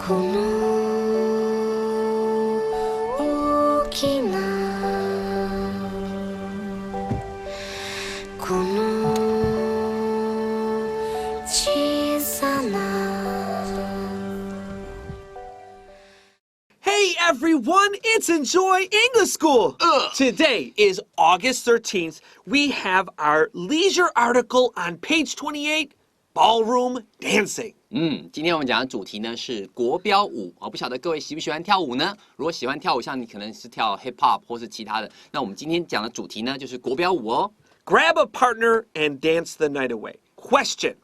この大きなこの小さな Hey everyone, it's Enjoy English School! Today is August 13th. We have our leisure article on page 28, Ballroom Dancing. 今天我们讲的主题呢是国标舞不晓得各位喜不喜欢跳舞呢？如果喜欢跳舞，像你可能是跳 hip hop 或是其他的，那我们今天讲的主题呢就是国标舞哦。Grab a partner and dance the night away. Question: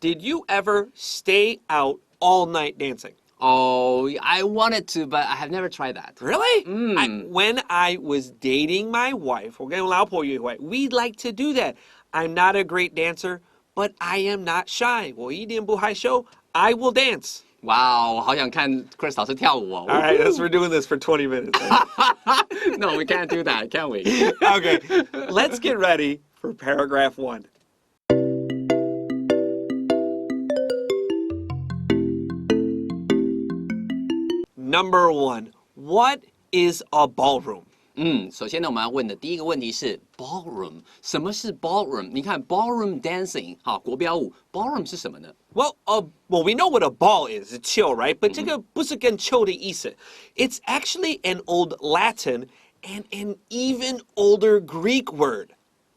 Did you ever stay out all night dancing? Oh, I wanted to, but I have never tried that. Really? When I was dating my wife, 我跟我老婆约会, we'd like to do that. I'm not a great dancer, but I am not shy. 我一点不害羞. I will dance. 哇，我好想看 Chris 老师跳舞哦。All right, we're doing this for 20 minutes. No, we can't do that, can we? Okay, let's get ready for paragraph 1. Number 1, what is a ballroom? 首先呢，我们要问的第一个问题是 ballroom， 什么是 ballroom？ 你看 ballroom dancing， 好，国标舞 ，ballroom 是什么呢？ Well, we know what a ball is. It's chill, right? But 这个不是跟chill的意思. It's actually an old Latin and an even older Greek word.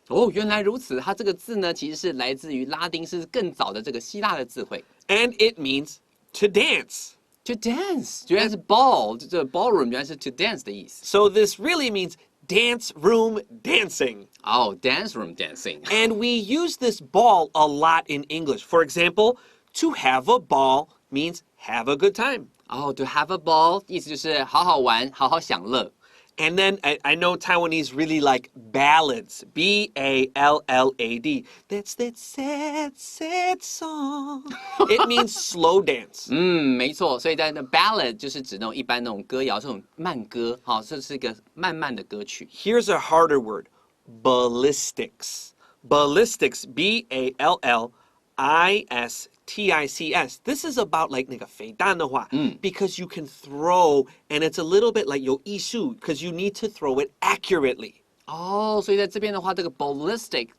哦，原来如此，它这个字呢，其实是来自于拉丁，是更早的这个希腊的字汇。 And it means to dance. To dance， 原来是 ball， 这 ballroom 原来是 to dance 的意思。 So this really means dance room dancing. Oh, dance room dancing. And we use this ball a lot in English. For example, to have a ball means have a good time. Oh, to have a ball 意思就是好好玩，好好享乐。 And then I know Taiwanese really like ballads. B-A-L-L-A-D. That's that sad, sad song. It means slow dance. 没错，所以在那 ballad 就是指那种一般那种歌谣，这种慢歌，好，这是一个慢慢的歌曲。 Here's a harder word. Ballistics. Ballistics. B-A-L-L-I-S-T-I-C-S. This is about like 那个飞弹的话, because you can throw and it's a little bit like 有艺术 because you need to throw it accurately. 哦，所以在这边的话，这个 ballistic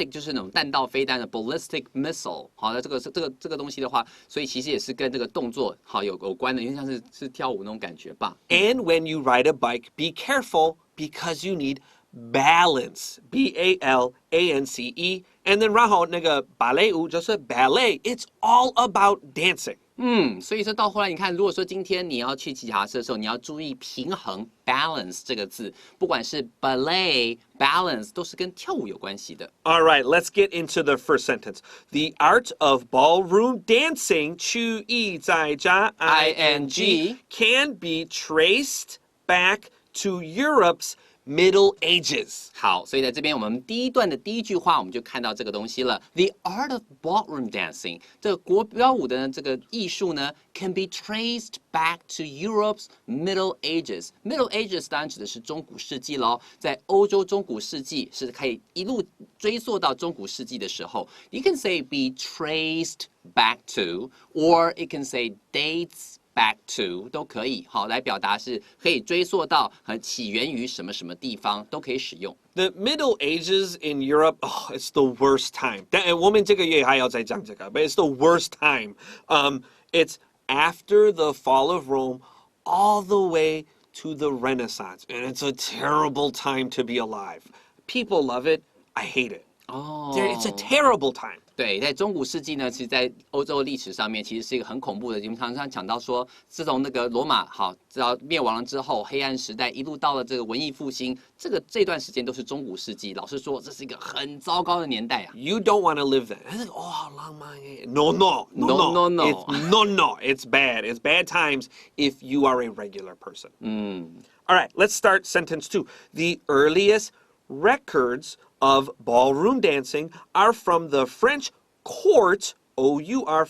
就是那种弹道飞弹的 ballistic missile。好，那这个东西的话，所以其实也是跟这个动作好有关的，因为像是跳舞那种感觉吧。And when you ride a bike, be careful because you need balance. B-A-L-A-N-C-E. And then 然后那个芭蕾舞就是 ballet. It's all about dancing. 所以说到后来，你看，如果说今天你要去骑脚踏车的时候，你要注意平衡 balance 这个字，不管是 ballet balance 都是跟跳舞有关系的。 All right, let's get into the first sentence. The art of ballroom dancing, 注意在加 ing, can be traced back to Europe's Middle Ages. 好，所以在这边我们第一段的第一句话，我们就看到这个东西了。The art of ballroom dancing， 这个国标舞的这个艺术呢 ，can be traced back to Europe's Middle Ages. Middle Ages 当然指的是中古世纪咯，在欧洲中古世纪是可以一路追溯到中古世纪的时候。You can say be traced back to, or it can say dates back to 都可以，好来表达是可以追溯到起源于什么什么地方都可以使用。 The Middle Ages in Europe, it's the worst time. 但我们这个月还要再讲这个, but it's the worst time. It's after the fall of Rome all the way to the Renaissance. And it's a terrible time to be alive. People love it. I hate it. It's a terrible time. 对，在中古世纪呢，其实，在欧洲历史上面，其实是一个很恐怖的。我们常常讲到说，自从那个罗马好，直到灭亡了之后，黑暗时代一路到了这个文艺复兴，这段时间都是中古世纪。老实说，这是一个很糟糕的年代啊。You don't want to live that. I think, how long am I? No. It's bad. It's bad times if you are a regular person. All right, let's start sentence 2. The earliest records of ballroom dancing are from the French court, O-U-R,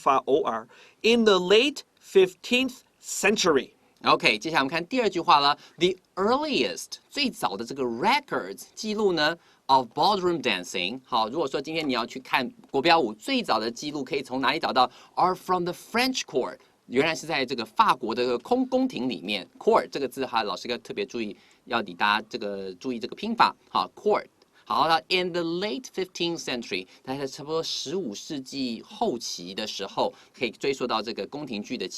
in the late 15th century. OK， 接下来我们看第二句话了。The earliest 最早的这个 records 记录呢 of ballroom dancing。好，如果说今天你要去看国标舞，最早的记录可以从哪里找到 ？Are from the French court。原来是在这个法国的宫廷里面 ，court 这个字哈，老师要特别注意，要你大家这个注意这个拼法，好 court。好了 ，in the late 15th century， 大概差不多15世纪后期的时候，可以追溯到这个宫廷剧的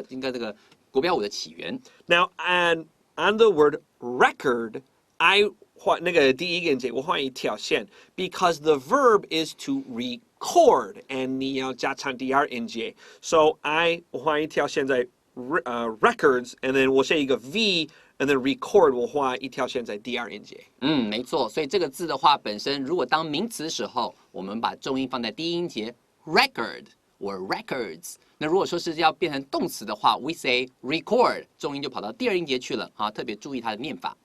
应该这个国标舞的起源。Now, on the word record, I 画那个第一个节，我画一条线 because the verb is to record, and 你要加上第二音节 ，so I 我画一条线在records, and then 我写一个 v。And then record 我画一条线在第二音节。没错。所以这个字的话，本身如果当名词的时候，我们把重音放在第一音节 record or records。那如果说是要变成动词的话 ，we say record， 重音就跑到第二音节去了。特别注意它的念法。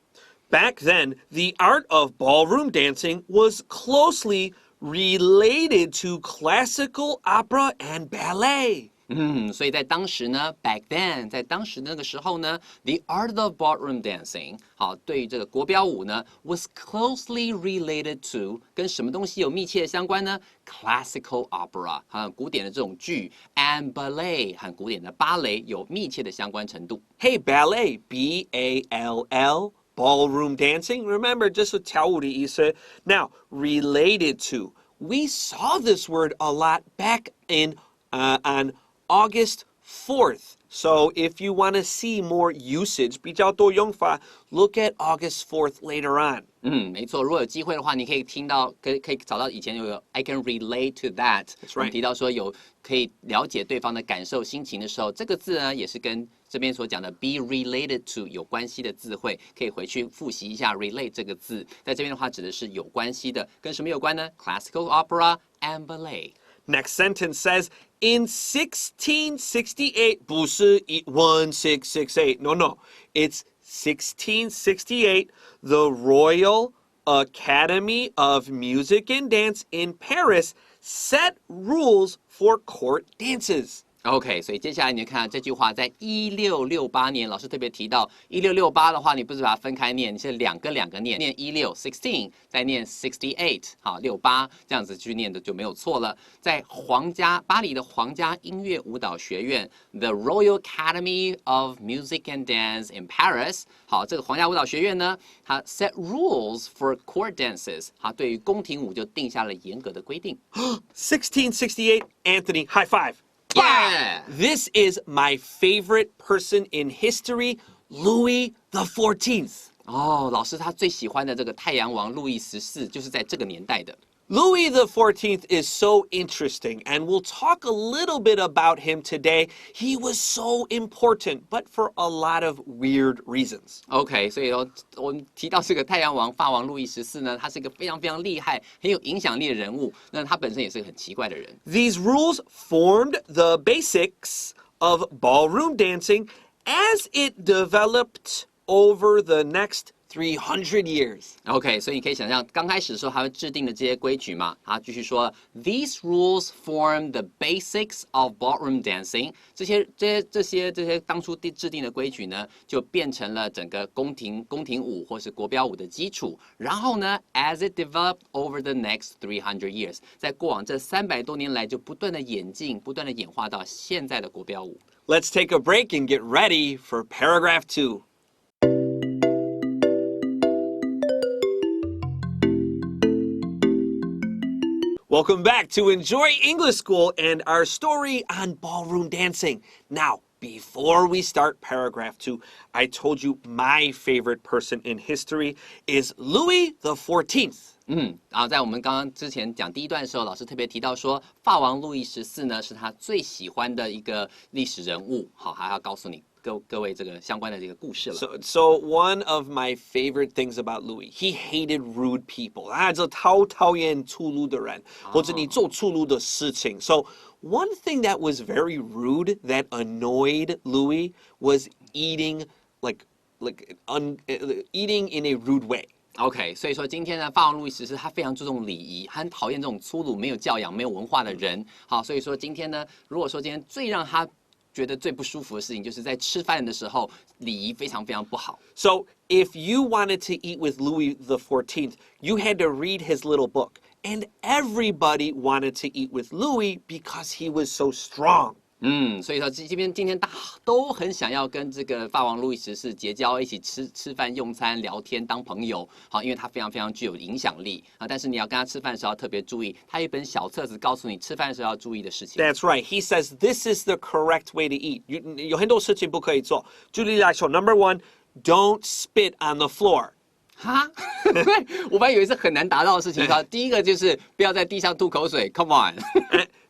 Back then, the art of ballroom dancing was closely related to classical opera and ballet. 所以在当时呢 ，back then， 在当时那个时候呢 ，the art of ballroom dancing， 好，对于这个国标舞呢 ，was closely related to 跟什么东西有密切的相关呢 ？classical opera， 古典的这种剧 ，and ballet 和古典的芭蕾有密切的相关程度。Hey, ballet, B-A-L-L, ballroom dancing. Remember, 这是跳舞的意思。Now, related to, we saw this word a lot back in on August 4th. So if you want to see more usage, 比较多用法 look at August 4th later on. 没错。如果有机会的话，你可以听到，可以找到以前有个 I can relate to that。That's right. 我们提到说有可以了解对方的感受、心情的时候，这个字呢也是跟这边所讲的 be related to 有关系的字汇，可以回去复习一下 relate 这个字。在这边的话，指的是有关系的，跟什么有关呢 ？Classical opera and ballet。Next sentence says, in 1668, 不是1668, no, it's 1668, the Royal Academy of Music and Dance in Paris set rules for court dances. OK， 所以接下来你看这句话，在1668年，老师特别提到1668的话，你不是把它分开念，你是两个念，念16 再念68，好68这样子去念的就没有错了。在巴黎的皇家音乐舞蹈学院 ，The Royal Academy of Music and Dance in Paris， 好，这个皇家舞蹈学院呢，它 set rules for court dances， 它对于宫廷舞就定下了严格的规定。1668, Anthony, high five. Yeah! This is my favorite person in history, Louis the 14th. 老师他最喜欢的这个太阳王路易14就是在这个年代的。Louis the 14th is so interesting, and we'll talk a little bit about him today. He was so important, but for a lot of weird reasons. OK， 所以我们提到这个太阳王法王路易14呢，他是一个非常非常厉害、很有影响力的人物。那他本身也是个很奇怪的人。These rules formed the basics of ballroom dancing as it developed over the next 300 years. OK， 所以你可以想象，刚开始的时候他会制定的这些规矩嘛，他继续说 ，These rules form the basics of ballroom dancing。这些当初制定的规矩呢，就变成了整个宫廷舞或是国标舞的基础。然后呢 ，as it developed over the next 300 years， 在过往这300多年来，就不断的演进，不断的演化到现在的国标舞。Let's take a break and get ready for paragraph 2. Welcome back to Enjoy English School and our story on ballroom dancing. Now, before we start paragraph 2, I told you my favorite person in history is Louis the 14th. 然后在我们刚刚之前讲第一段的时候，老师特别提到说，法王路易14呢是他最喜欢的一个历史人物。好，还要告诉你各位这个相关的这个故事了。So one of my favorite things about Louis, he hated rude people. 就讨厌粗鲁的人，或者你做粗鲁的事情。So one thing that was very rude that annoyed Louis was eating eating in a rude way. OK， 所以说今天呢，法王路易14他非常注重礼仪，他很讨厌这种粗鲁、没有教养、没有文化的人。好，所以说今天呢，如果说今天最让他觉得最不舒服的事情，就是在吃饭的时候礼仪非常非常不好。So if you wanted to eat with Louis the 14th, you had to read his little book. And everybody wanted to eat with Louis because he was so strong. 所以说今天大家都很想要跟这个法王路易十四结交，一起吃饭、用餐、聊天、当朋友。好，因为他非常非常具有影响力啊。但是你要跟他吃饭的时候要特别注意，他有一本小册子告诉你吃饭的时候要注意的事情。That's right. He says this is the correct way to eat. 有很多事情不可以做。举例来说 ，Number one, don't spit on the floor. 哈，我本来以为是很难达到的事情。第一个就是不要在地上吐口水 ，Come on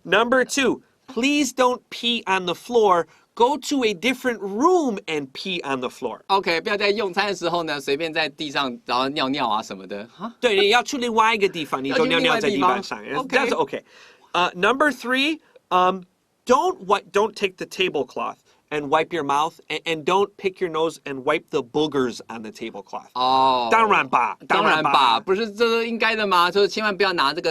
。Number two, please don't pee on the floor. Go to a different room and pee on the floor. OK， 不要在用餐的时候呢，随便在地上然后尿尿啊什么的。对，你要去另外一个地方，你就尿尿在地板上。That's okay. Number three, don't take the tablecloth and wipe your mouth, and don't pick your nose and wipe the boogers on the tablecloth. 当然吧，不是这是应该的吗？就是千万不要拿这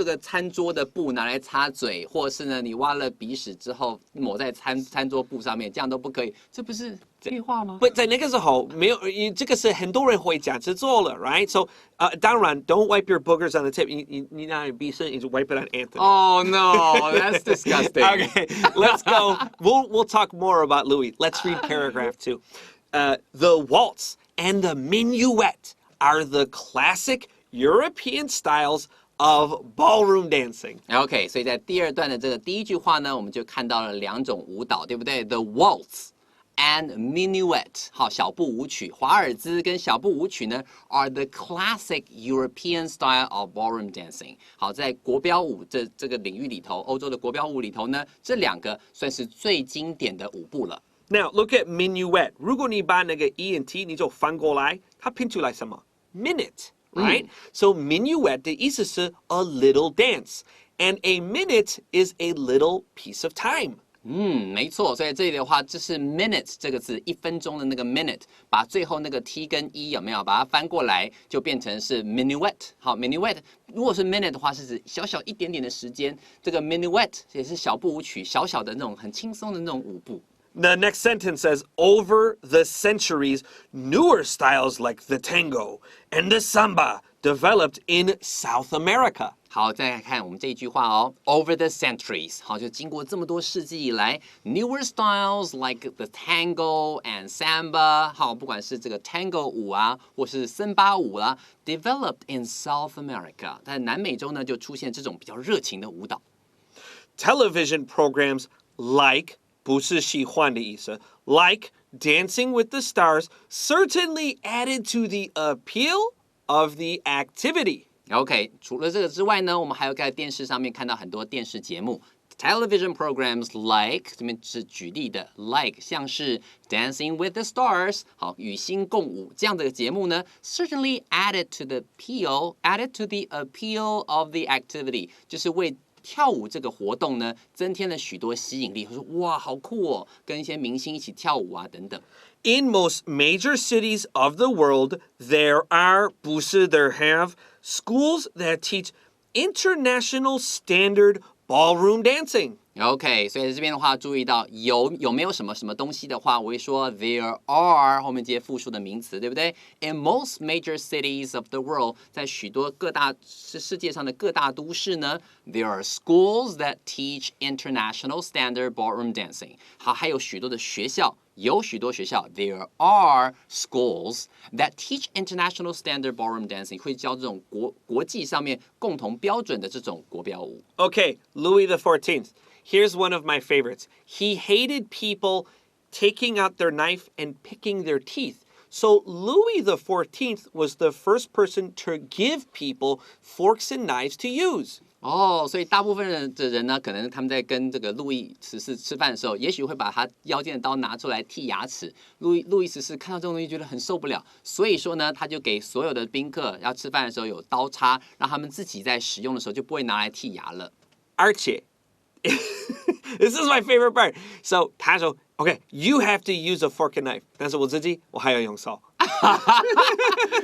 个餐桌的布拿来擦嘴，或是呢你挖了鼻屎之后抹在餐桌布上面，这样都不可以。这不是废话吗？不，在那个时候没有，这个是很多人会这样子做了 ，right? So, 当然 don't wipe your boogers on the table. 你拿鼻屎，你就 wipe it on Anthony. Oh no, that's disgusting. Okay, let's go. We'll talk more about Louis. Let's read paragraph 2. The waltz and the minuet are the classic European styles of ballroom dancing. OK， 所以在第二段的这个第一句话呢，我们就看到了两种舞蹈，对不对 ？The waltz and minuet， 好，小步舞曲，华尔兹跟小步舞曲呢 ，are the classic European style of ballroom dancing。好，在国标舞这个领域里头，欧洲的国标舞里头呢，这两个算是最经典的舞步了。Now look at minuet. 如果你把那个 e and t 你就翻过来，它拼出来什么 ？minute。Right? So minuet 的意思是 a little dance, and a minute is a little piece of time. 没错，所以这里的话，这是 minute 这个字，1分钟的那个 minute， 把最后那个 t 跟 e 有没有把它翻过来，就变成是 minuet。好 ，minuet 如果是 minute 的话，是指小小一点点的时间，这个 minuet 也是小步舞曲，小小的那种很轻松的那种舞步。The next sentence says, over the centuries, newer styles like the tango and the samba developed in South America. 好，再来看我们这一句话哦。Over the centuries， 好，就经过这么多世纪以来 ，newer styles like the tango and samba， 好，不管是这个 tango 舞啊，或是森巴舞啊 ，developed in South America， 在南美洲呢就出现这种比较热情的舞蹈。Television programs like 不是喜欢的意思 like Dancing with the Stars certainly added to the appeal of the activity. OK， 除了这个之外呢，我们还有在电视上面看到很多电视节目 ，television programs like 这边是举例的 like 像是 Dancing with the Stars 好与星共舞这样的节目呢 ，certainly added to the appeal of the activity， 就是为跳舞这个活动呢，增添了许多吸引力。他说：“哇，好酷哦，跟一些明星一起跳舞啊，等等。” In most major cities of the world, there are 不是 there have schools that teach international standard ballroom dancing. OK， 所以在这边的话，注意到有没有什么东西的话，我会说 there are 后面接复数的名词，对不对 ？In most major cities of the world， 在许多世界上的各大都市呢 ，there are schools that teach international standard ballroom dancing。好，还有许多的学校。有许多学校 ，there are schools that teach international standard ballroom dancing， 会教这种国际上面共同标准的这种国标舞。Okay, Louis XIV. Here's one of my favorites. He hated people taking out their knife and picking their teeth. So Louis XIV was the first person to give people forks and knives to use. 所以大部分的人呢，可能他们在跟这个路易十四吃饭的时候，也许会把他腰间的刀拿出来剔牙齿。路易十四看到这种东西觉得很受不了，所以说呢，他就给所有的宾客要吃饭的时候有刀叉，让他们自己在使用的时候就不会拿来剔牙了。Archie. This is my favorite part. So 他说 Okay, you have to use a fork and knife. 但是我自己我还要用手。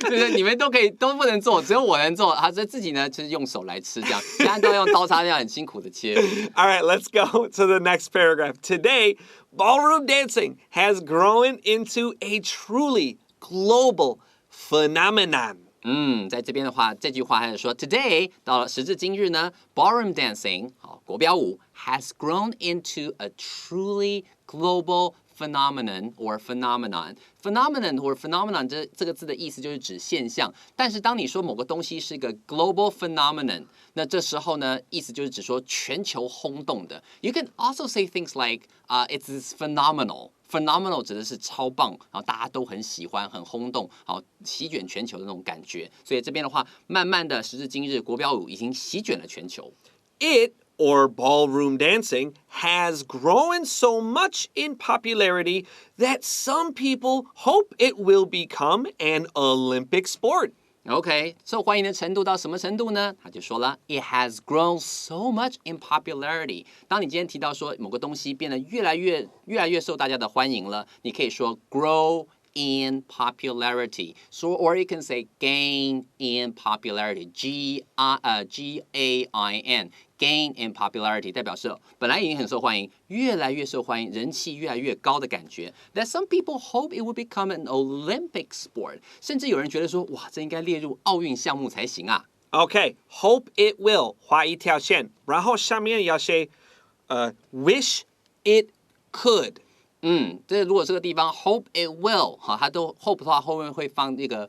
就是你们都不能做，只有我能做。他自己呢，就是用手来吃，这样，其他都要用刀叉，这样很辛苦的切。All right, let's go to the next paragraph. Today, ballroom dancing has grown into a truly global phenomenon. 在这边的话，这句话还是说 Today 到了时至今日呢 Ballroom Dancing 国标舞 has grown into a truly global phenomenon or phenomenon or phenomenon 这个字的意思就是指现象，但是当你说某个东西是一个 global phenomenon， 那这时候呢意思就是指说全球轰动的。You can also say things like it's phenomenal 指的是超棒，然后大家都很喜欢，很轰动，好席卷全球的那种感觉。所以这边的话，慢慢的时至今日，国标舞已经席卷了全球。It or ballroom dancing has grown so much in popularity that some people hope it will become an Olympic sport. OK， 受欢迎的程度到什么程度呢？他就说了 ，It has grown so much in popularity。当你今天提到说某个东西变得越来越受大家的欢迎了，你可以说 grow in popularity， or you can say gain in popularity， G-A-I-N。Gain in popularity 代表是本来已经很受欢迎，越来越受欢迎，人气越来越高的感觉。That some people hope it will become an Olympic sport， 甚至有人觉得说，哇，这应该列入奥运项目才行啊。Okay, hope it will 画一条线，然后下面要写wish it could。这如果这个地方 hope it will 它都 hope 的话，后面会放这个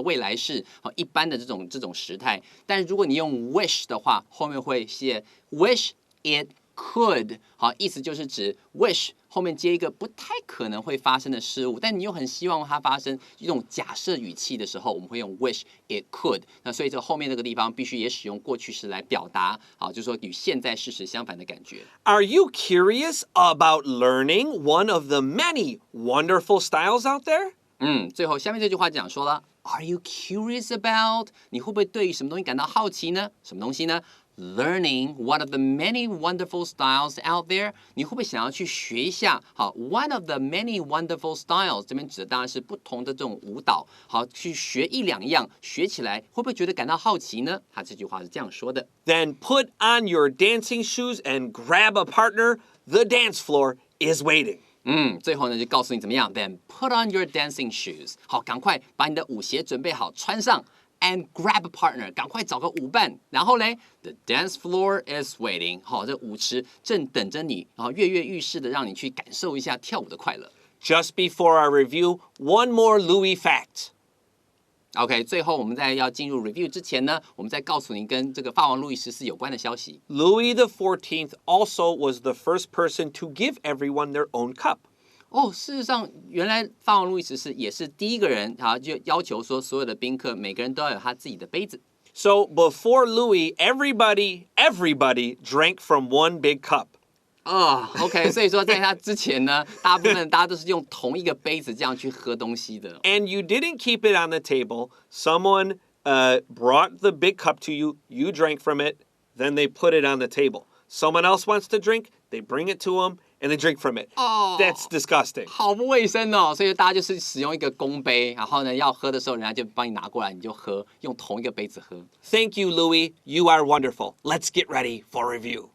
未来式一般的这种时态。但是如果你用 wish 的话，后面会写 wish it could， 意思就是指 wish 后面接一个不太可能会发生的事物，但你又很希望它发生，一种假设语气的时候，我们会用 wish it could。那所以这后面这个地方必须也使用过去式来表达，就是说与现在事实相反的感觉。Are you curious about learning one of the many wonderful styles out there? 最后下面这句话讲说了 ，Are you curious about？ 你会不会对于什么东西感到好奇呢？什么东西呢？Learning one of the many wonderful styles out there， 你会不会想要去学一下？one of the many wonderful styles， 这边指的当然是不同的这种舞蹈。好，去学一两样，学起来会不会觉得感到好奇呢？他这句话是这样说的 Then put on your dancing shoes and grab a partner. The dance floor is waiting. 最后呢就告诉你怎么样 ，Then put on your dancing shoes， 好，赶快把你的舞鞋准备好，穿上。And grab a partner， 赶快找个舞伴。然后嘞 ，The dance floor is waiting， 好，这舞池正等着你，然后跃跃欲试的让你去感受一下跳舞的快乐。Just before our review, one more Louis fact. OK， 最后我们在要进入 review 之前呢，我们再告诉您跟这个法王路易14有关的消息。Louis XIV also was the first person to give everyone their own cup. 事实上，原来法王路易14也是第一个人就要求说，所有的宾客每个人都要有他自己的杯子。So before Louis, everybody drank from one big cup. OK， 所以说在他之前呢，大家都是用同一个杯子这样去喝东西的。And you didn't keep it on the table. Someone brought the big cup to you. You drank from it. Then they put it on the table. Someone else wants to drink. They bring it to them. And they drink from it. That's disgusting. 好不卫生哦！所以大家就是使用一个公杯，然后呢，要喝的时候，人家就帮你拿过来，你就喝，用同一个杯子喝。Thank you, Louis. You are wonderful. Let's get ready for review.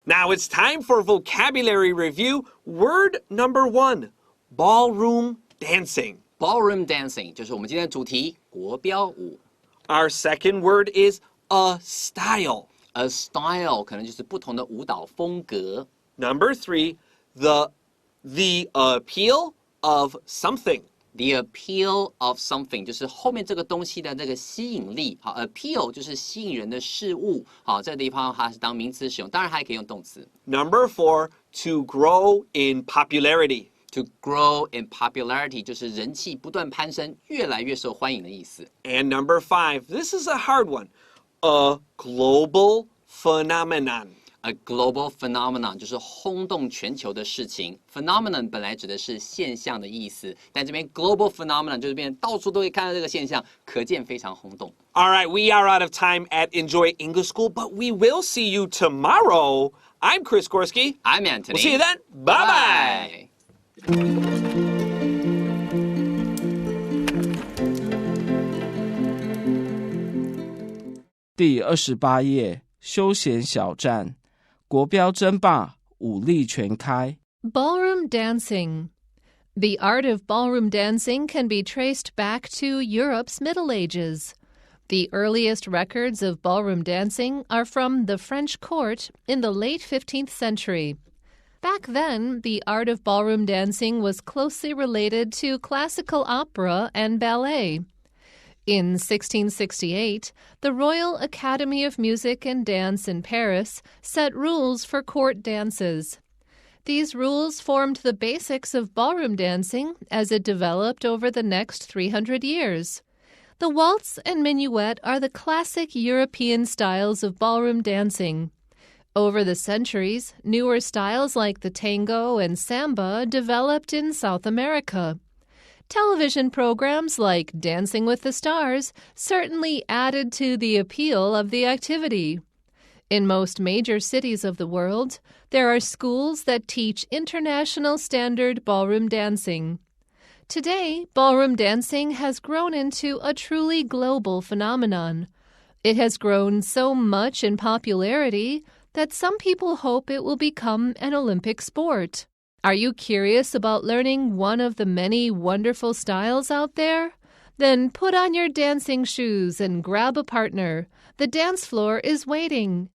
Now it's time for vocabulary review. Word number 1, ballroom dancing. Ballroom dancing 就是我们今天的主题，国标舞。Our second word is a style. A style 可能就是不同的舞蹈风格。Number 3, the appeal of something. The appeal of something 就是后面这个东西的这个吸引力。好 ，appeal 就是吸引人的事物。好，这个地方它是当名词使用，当然还可以用动词。Number 4, to grow in popularity. To grow in popularity 就是人气不断攀升，越来越受欢迎的意思。And number 5, this is a hard one. A global phenomenon. A global phenomenon 就是轰动全球的事情。Phenomenon 本来指的是现象的意思，但这边 global phenomenon 就是变到处都可以看到这个现象，可见非常轰动。All right, we are out of time at Enjoy English School, but we will see you tomorrow. I'm Chris Gorski. I'm Antony. We'll see you then. Bye-bye. 第28页，休闲小站，国标争霸，舞力全开。 Ballroom dancing. The art of ballroom dancing can be traced back to Europe's Middle Ages. The earliest records of ballroom dancing are from the French court in the late 15th century. Back then, the art of ballroom dancing was closely related to classical opera and ballet. In 1668, the Royal Academy of Music and Dance in Paris set rules for court dances. These rules formed the basics of ballroom dancing as it developed over the next 300 years. The waltz and minuet are the classic European styles of ballroom dancing. Over the centuries, newer styles like the tango and samba developed in South America. Television programs like Dancing with the Stars certainly added to the appeal of the activity. In most major cities of the world, there are schools that teach international standard ballroom dancing. Today, ballroom dancing has grown into a truly global phenomenon. It has grown so much in popularity that some people hope it will become an Olympic sport. Are you curious about learning one of the many wonderful styles out there? Then put on your dancing shoes and grab a partner. The dance floor is waiting.